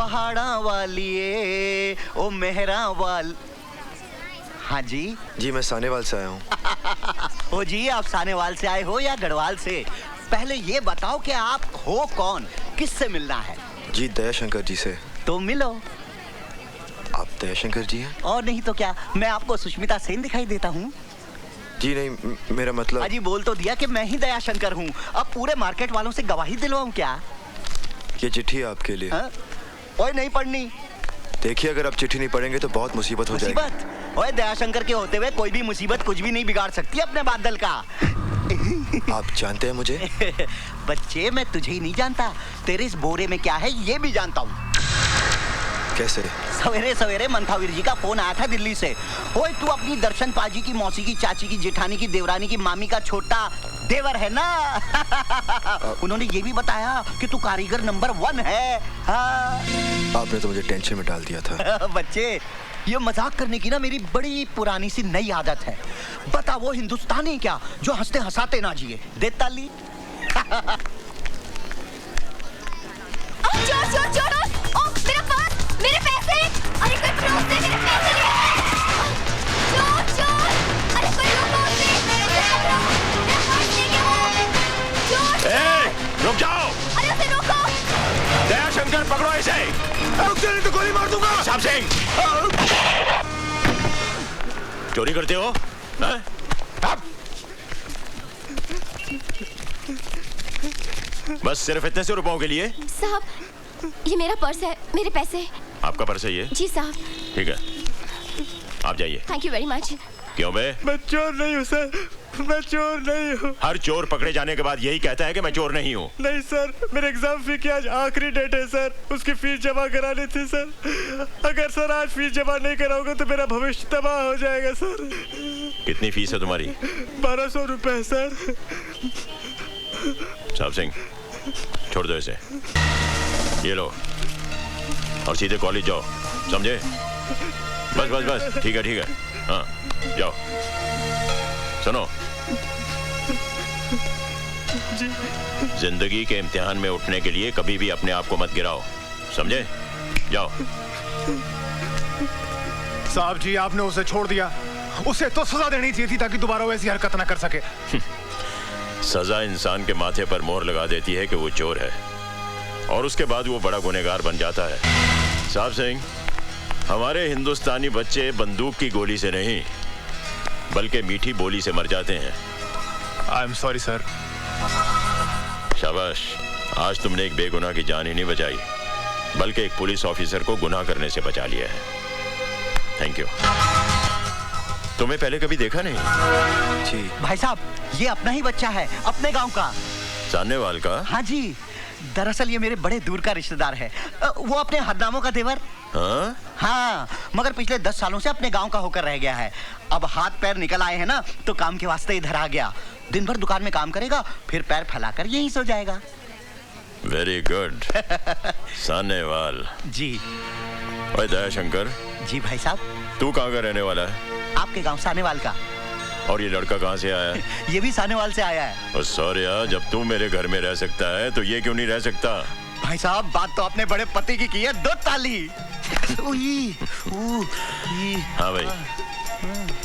पहाड़ा वालिए ओ मेहरा वाल। हाँ जी। जी मैं सानेवाल से आया हूँ। ओ जी, आप सानेवाल से आए हो या गढ़वाल से? पहले ये बताओ कि आप हो कौन, किससे मिलना है? जी दयाशंकर जी से। तो मिलो। आप दयाशंकर जी हैं? और नहीं तो क्या, मैं आपको सुष्मिता सेन दिखाई देता हूँ? जी नहीं, मेरा मतलब। अजी बोल तो दिया कि मैं ही दयाशंकर हूँ। अब पूरे मार्केट वालों से गवाही दिलवाऊं क्या? ये चिट्ठी है आपके लिए। ओए नहीं पढ़नी। देखिए अगर आप चिट्ठी नहीं पढ़ेंगे तो बहुत मुसीबत हो जाएगी। मुसीबत? ओए दयाशंकर के होते हुए कोई भी मुसीबत कुछ भी नहीं बिगाड़ सकती अपने बादल का। आप जानते हैं मुझे? बच्चे मैं तुझे ही नहीं जानता, तेरे इस बोरे में क्या है ये भी जानता हूँ। कैसे? सवेरे सवेरे मंथावीर जी का फोन आया था दिल्ली से। ओए तू अपनी दर्शन पाजी की मौसी की चाची की जेठानी की देवरानी की मामी का छोटा देवर है ना? उन्होंने ये भी बताया कि तू कारीगर नंबर 1 है। आपने तो मुझे टेंशन में डाल दिया था। बच्चे ये मजाक करने की ना मेरी बड़ी पुरानी सी नई आदत है। बता वो हिंदुस्तानी क्या जो हंसते हंसाते ना जिए। दे ताली। चोर चोर चोर! ओ मेरा पर्स, मेरे पैसे! अरे कोई चोर से मेरे पैसे ले आया! चोर चोर! अरे कोई रोको उसे! उसे पकड़ो! मेरा पर्स ले गया वो! चोर! ए, रुक जाओ! अरे उसे रोको! दयाशंकर पकड़ो इसे! रुक जा नहीं तो गोली मार दूंगा! साहब सिंह! चोरी करते हो? बस सिर्फ इतने से रुपयों के लिए? साहब, ये मेरा पर्स है, मेरे पैसे। आपका पर्स है ये? जी साहब। ठीक है, आप जाइए। Thank you very much. क्यों बे? मैं चोर नहीं हूँ सर, मैं चोर नहीं हूँ। हर चोर पकड़े जाने के बाद यही कहता है कि मैं चोर नहीं हूँ। नहीं सर, मेरे एग्जाम फी की आज आखिरी डेट है सर, उसकी फीस जमा करानी थी सर। अगर सर आज फीस जमा नहीं कराओगे तो मेरा भविष्य तबाह हो जाएगा सर। कितनी फीस है तुम्हारी? 1200 रुपए सर। साहब सिंह छोड़ दो इसे, ये लो और सीधे कॉलेज जाओ, समझे? बस बस बस, ठीक है, हाँ जाओ। सुनो, जिंदगी के इम्तिहान में उठने के लिए कभी भी अपने आप को मत गिराओ, समझे? जाओ। साहब जी आपने उसे छोड़ दिया, उसे तो सजा देनी चाहिए थी ताकि दोबारा वैसी हरकत ना कर सके। सजा इंसान के माथे पर मोहर लगा देती है कि वो चोर है और उसके बाद वो बड़ा गुनहगार बन जाता है। साहब सिंह, हमारे हिंदुस्तानी बच्चे बंदूक की गोली से नहीं बल्कि मीठी बोली से मर जाते हैं। I am sorry sir. शाबाश, आज तुमने एक बेगुनाह की जान ही नहीं बचाई बल्कि एक पुलिस ऑफिसर को गुनाह करने से बचा लिया है। Thank you. तुम्हें पहले कभी देखा नहीं? जी भाई साहब, ये अपना ही बच्चा है, अपने गांव का। सानेवाल का? हाँ जी, दरअसल ये मेरे बड़े दूर का रिश्तेदार है। वो अपने हरनामों का देवर। हाँ, मगर पिछले 10 सालों से अपने गांव का होकर रह गया है। अब हाथ पैर निकल आए हैं ना तो काम के वास्ते इधर आ गया। दिन भर दुकान में काम करेगा, फिर पैर फैलाकर यहीं सो जाएगा। Very good. सानेवाल जी। ओए दयाशंकर। जी भाई साहब। तू कहाँ का रहने वाला है? आपके गांव सानेवाल का। और ये लड़का कहाँ से आया है? ये भी सानेवाल से आया है। सॉरी, जब तू मेरे घर में रह सकता है तो ये क्यों नहीं रह सकता? भाई साहब, बात तो आपने बड़े पति की है। 2 ताली। हाँ भाई,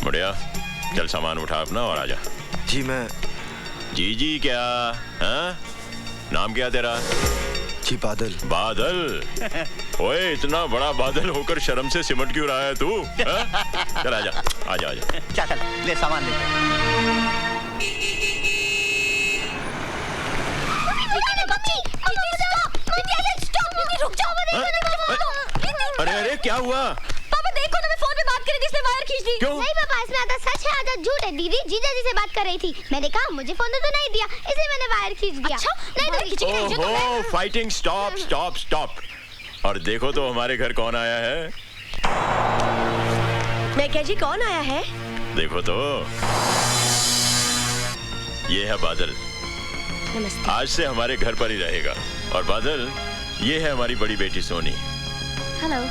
मुड़िया चल सामान उठा अपना और आजा। जी मैं। जी क्या? हाँ? नाम क्या तेरा? जी बादल। बादल? ओए इतना बड़ा बादल होकर शर्म से सिमट क्यों रहा है तू? चल आजा आजा आजा। चल ले सामान ले। रुक जाओ। अरे अरे क्या हुआ? पापा देखो ना, मैं फोन पे बात कर रही थी, इसने वायर खींच दी। क्यों? नहीं पापा, इसमें आधा सच है आधा झूठ है। दीदी जीजा जी से बात कर रही थी, मैंने कहा मुझे फोन तो नहीं दिया, इसलिए मैंने वायर खींच दिया। अच्छा? नहीं तो ओहो, फाइटिंग स्टॉप स्टॉप स्टॉप। और देखो तो हमारे घर कौन आया है। मैं क्या जी, कौन आया है? देखो तो, ये है बादल। नमस्ते। आज से हमारे घर पर ही रहेगा। और बादल, ये है हमारी बड़ी बेटी सोनी। हेलो।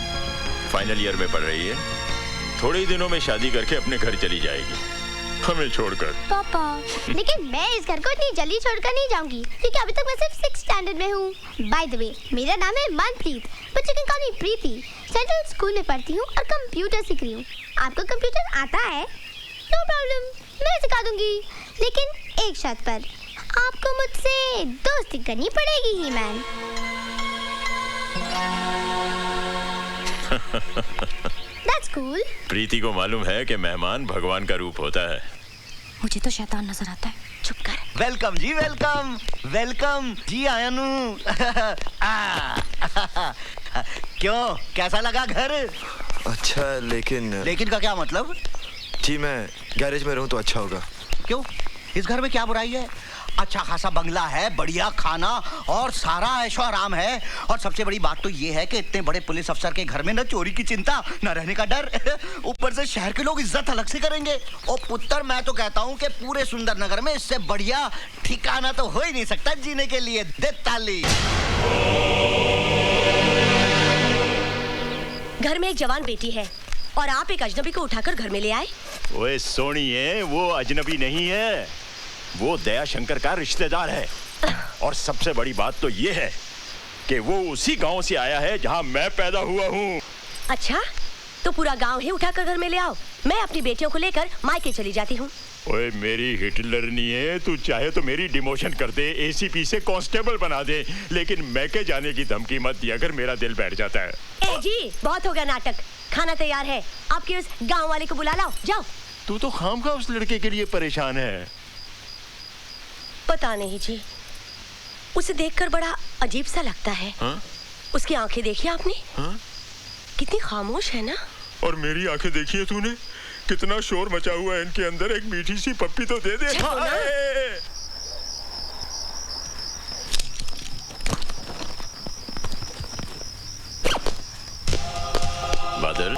फाइनल ईयर में पढ़ रही है। थोड़े ही दिनों में शादी करके अपने घर चली जाएगी, हमें छोड़कर। पापा लेकिन मैं इस घर को इतनी जल्दी छोड़कर नहीं जाऊंगी, क्योंकि अभी तक मैं सिर्फ 6th स्टैंडर्ड में हूँ। बाय द वे, मेरा नाम है Manpreet, but you can call me Preeti, central school में पढ़ती हूँ और कंप्यूटर सीख रही हूँ। आपको कंप्यूटर आता है? नो प्रॉब्लम, मैं सिखा दूंगी, लेकिन एक शर्त पर। आपको मुझसे दोस्ती करनी पड़ेगी ही मैन। That's cool. प्रीति को मालूम है कि मेहमान भगवान का रूप होता है। मुझे तो शैतान नजर आता है। चुप कर। वेलकम जी, वेलकम वेलकम जी आयनू। क्यों, कैसा लगा घर? अच्छा, लेकिन का क्या मतलब? जी मैं गैरेज में रहूं तो अच्छा होगा। क्यों, इस घर में क्या बुराई है? अच्छा खासा बंगला है, बढ़िया खाना और सारा ऐशो आराम है। और सबसे बड़ी बात तो ये है कि इतने बड़े पुलिस अफसर के घर में न चोरी की चिंता, न रहने का डर। ऊपर से शहर के लोग इज्जत अलग से करेंगे। ओ पुत्र, मैं तो कहता हूँ कि पूरे सुंदर नगर में इससे बढ़िया ठिकाना तो हो ही नहीं सकता जीने के लिए। दे ताली। घर में एक जवान बेटी है और आप एक अजनबी को उठाकर घर में ले आए। ओए सोनिए, वो अजनबी नहीं है, वो दया शंकर का रिश्तेदार है। और सबसे बड़ी बात तो ये है कि वो उसी गांव से आया है जहां मैं पैदा हुआ हूँ। अच्छा, तो पूरा गांव ही उठाकर घर में ले आओ। मैं अपनी बेटियों को लेकर मायके चली जाती हूँ। ओए मेरी हिटलर नहीं है, तू चाहे तो मेरी डिमोशन कर दे, एसीपी से कांस्टेबल बना दे, लेकिन मैके जाने की धमकी मत दिया कर, मेरा दिल बैठ जाता है। ए जी, बहुत हो गया नाटक। खाना तैयार है, आपके उस गांव वाले को बुला लाओ, जाओ। तू तो खामखा उस लड़के के लिए परेशान है। पता नहीं जी, उसे देखकर बड़ा अजीब सा लगता है। हा? उसकी आंखें देखी आपने? हा? कितनी खामोश है ना। और मेरी आंखें देखी है तूने? कितना शोर मचा हुआ है इनके अंदर। एक मीठी सी पप्पी तो दे दे। बादल,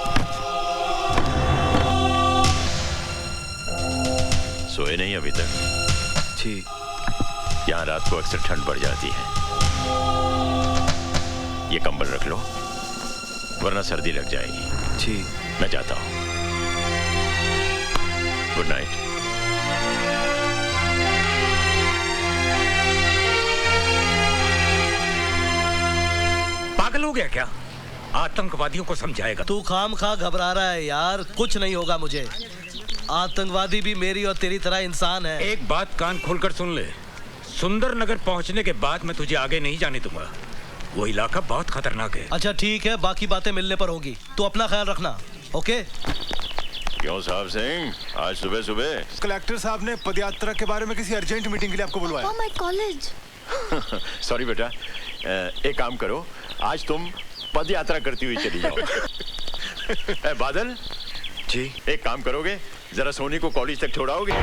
सोए नहीं अभी तक? जी। यहाँ रात को अक्सर ठंड बढ़ जाती है। ये कंबल रख लो, वरना सर्दी लग जाएगी। जी। मैं जाता हूँ। Good night. पागल हो गया क्या? आतंकवादियों को समझाएगा। तू खामखा घबरा रहा है यार, कुछ नहीं होगा मुझे। आतंकवादी भी मेरी और तेरी तरह इंसान है। एक बात कान खोलकर सुन ले, सुंदर नगर पहुंचने के बाद मैं तुझे आगे नहीं जाने दूंगा। वो इलाका बहुत खतरनाक है। अच्छा ठीक है, बाकी बातें मिलने पर होगी। तू अपना ख्याल रखना, ओके? क्यों साहब सिंह, आज सुबह सुबह? कलेक्टर साहब ने पदयात्रा के बारे में किसी अर्जेंट मीटिंग के लिए आपको बुलवाया। Oh my college. सॉरी बेटा, एक काम करो, आज तुम पद यात्रा करती हुई चली जाओ। बादल जी। एक काम करोगे, जरा सोनी को कॉलेज तक छोड़ाओगे?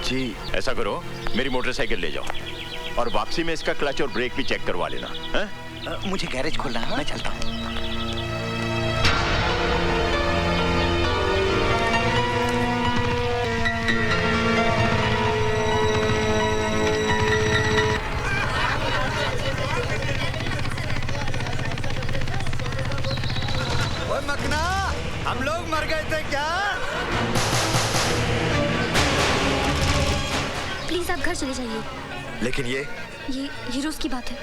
जी। ऐसा करो, मेरी मोटरसाइकिल ले जाओ और वापसी में इसका क्लच और ब्रेक भी चेक करवा लेना। मुझे गैरेज खोलना है, मैं चलता हूँ। मकना, हम लोग मर गए थे क्या? प्लीज आप घर चले जाइए। लेकिन ये रोज की बात है।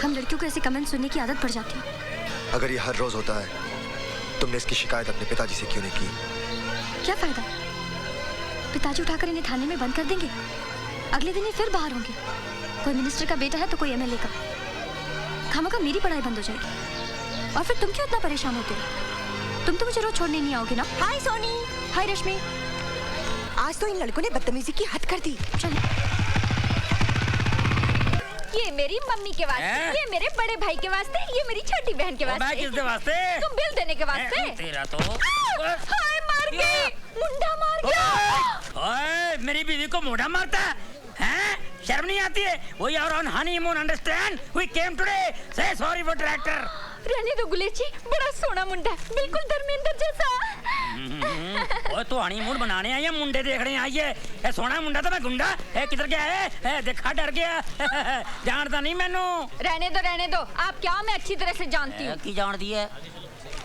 हम लड़कियों को ऐसे कमेंट सुनने की आदत पड़ जाती है। अगर ये हर रोज होता है, तुमने इसकी शिकायत अपने पिताजी से क्यों नहीं की? क्या फायदा? पिताजी उठाकर इन्हें थाने में बंद कर देंगे, अगले दिन ये फिर बाहर होंगे। कोई मिनिस्टर का बेटा है तो कोई एमएलए का। खामखा मेरी पढ़ाई बंद हो जाएगी। और फिर तुम क्यों इतना परेशान होते हो? तुम तो मुझे रोज छोड़ने नहीं आओगे ना? हाय सोनी। हाय रश्मि। आज तो इन लड़कों ने बदतमीजी की हद कर दी। चलिए। ये मेरी मम्मी के वास्ते, ये मेरे बड़े भाई के वास्ते, ये मेरी छोटी बहन के वास्ते। किसके वास्ते? तुम बिल देने के वास्ते। तेरा तो हाय, मार गई, मुंडा मार गया। ओए, मेरी बीवी को मुंडा मारता है? शर्म नहीं आती है? We are on honeymoon, understand? We came today. Say sorry for tractor. रहने दो गुलेची, बड़ा सोना मुंडा, बिल्कुल धर्मेंद्र जैसा। ओए तो हनीमून बनाने आई है, मुंडे देखने आई है। ए सोना मुंडा तो मैं गुंडा है, किधर गया है? देखा डर गया। जानता नहीं मैनू। रहने दो, आप क्या? मैं अच्छी तरह से जानती हूँ। की जानती है?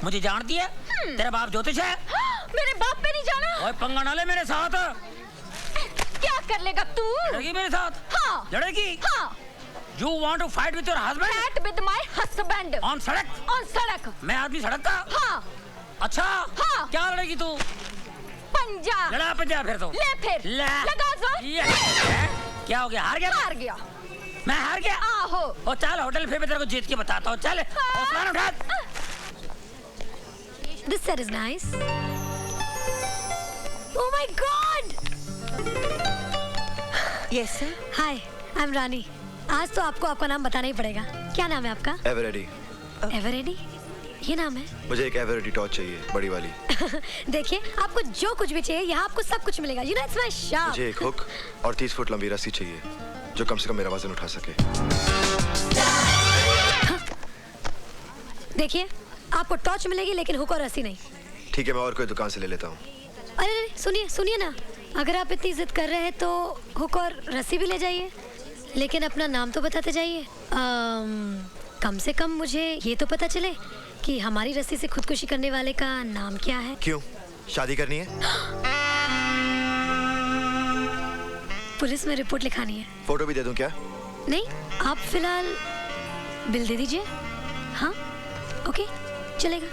मुझे जानती है? तेरा बाप ज्योतिष है? मेरे बाप पे नहीं जाना। ओए पंगा ना ले मेरे साथ। क्या कर लेगा तू? लड़ेगी मेरे साथ? हाँ। लड़ेगी? हाँ। You want to fight with your husband? Fight with my husband. On सड़क? On सड़क. मैं आदमी सड़क का? हाँ. अच्छा? हाँ. क्या लड़ेगी तू? पंजा. लड़ा पंजा फिर तो. ले फिर. लगा जोर. क्या हो गया? हार गया? हार गया. मैं हार गया? आहो. ओ चल होटल फिर मैं तेरे को जीत के बताता हूँ. चल. हौसला उठा. This set is nice. Oh my God! Yes sir. Hi, I'm Rani. आज तो आपको आपका नाम बताना ही पड़ेगा. क्या नाम है आपका? एवरेडी. एवरेडी? ये नाम है? मुझे एक एवरेडी टॉर्च चाहिए, बड़ी वाली. देखिए, आपको जो कुछ भी चाहिए, यहाँ आपको सब कुछ मिलेगा. You know, it's my shop. मुझे एक हुक और 30 फुट लंबी रस्सी चाहिए, जो कम से कम मेरा वजन उठा सके. देखिए, आपको टॉर्च मिलेगी, लेकिन हुक और रस्सी नहीं. ठीक है, मैं और कोई दुकान से ले लेता हूँ. अरे सुनिए, सुनिए ना. अगर आप इतनी जिद कर रहे हैं, तो हुक और रस्सी भी ले जाइए. लेकिन अपना नाम तो बताते जाइए. कम से कम मुझे ये तो पता चले कि हमारी रस्सी से खुदकुशी करने वाले का नाम क्या है. क्यों? शादी करनी है? पुलिस में रिपोर्ट लिखानी है. फोटो भी दे दूं क्या? नहीं, आप फिलहाल बिल दे दीजिए. हाँ, ओके, चलेगा.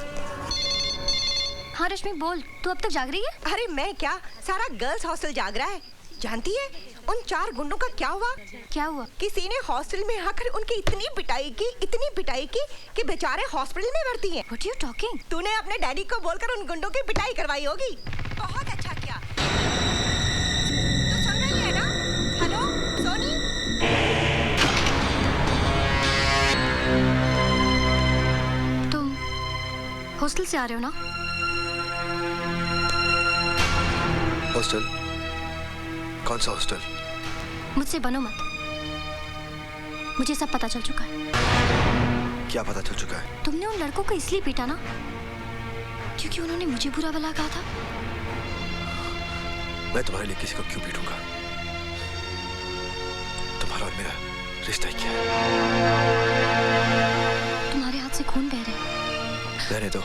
हाँ रश्मि, बोल. तू अब तक जाग रही है? अरे मैं क्या, सारा गर्ल्स हॉस्टल जाग रहा है. जानती है उन 4 गुंडों का क्या हुआ? क्या हुआ? किसी ने हॉस्टल में आकर उनकी इतनी पिटाई की कि बेचारे हॉस्पिटल में भर्ती हैं. What are you talking? तूने अपने डैडी को बोलकर उन गुंडों की पिटाई करवाई होगी. बहुत अच्छा किया. तू सुन रही है ना? हेलो सोनी. तुम हॉस्टल से आ रहे हो ना? हॉस्टल? कौन सा हॉस्टल? मुझसे बनो मत. मुझे सब पता चल चुका है. क्या पता चल चुका है? तुमने उन लड़कों को इसलिए पीटा ना क्योंकि उन्होंने मुझे बुरा भला कहा था. मैं तुम्हारे लिए किसी को क्यों पीटूंगा? तुम्हारा और मेरा रिश्ता ही क्या है? तुम्हारे हाथ से खून बह रहा है. रहने दो.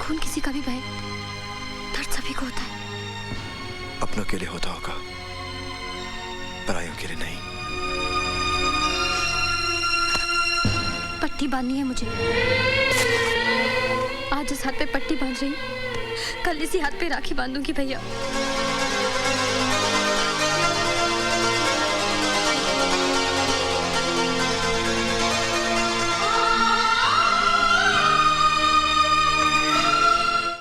खून किसी का भी बहे, दर्द सभी को होता है. अपनों के लिए होता होगा, परायों के लिए नहीं. पट्टी बांधनी है मुझे. आज इस हाथ पे पट्टी बांध रही हूँ, कल इसी हाथ पे राखी बांधूंगी भैया.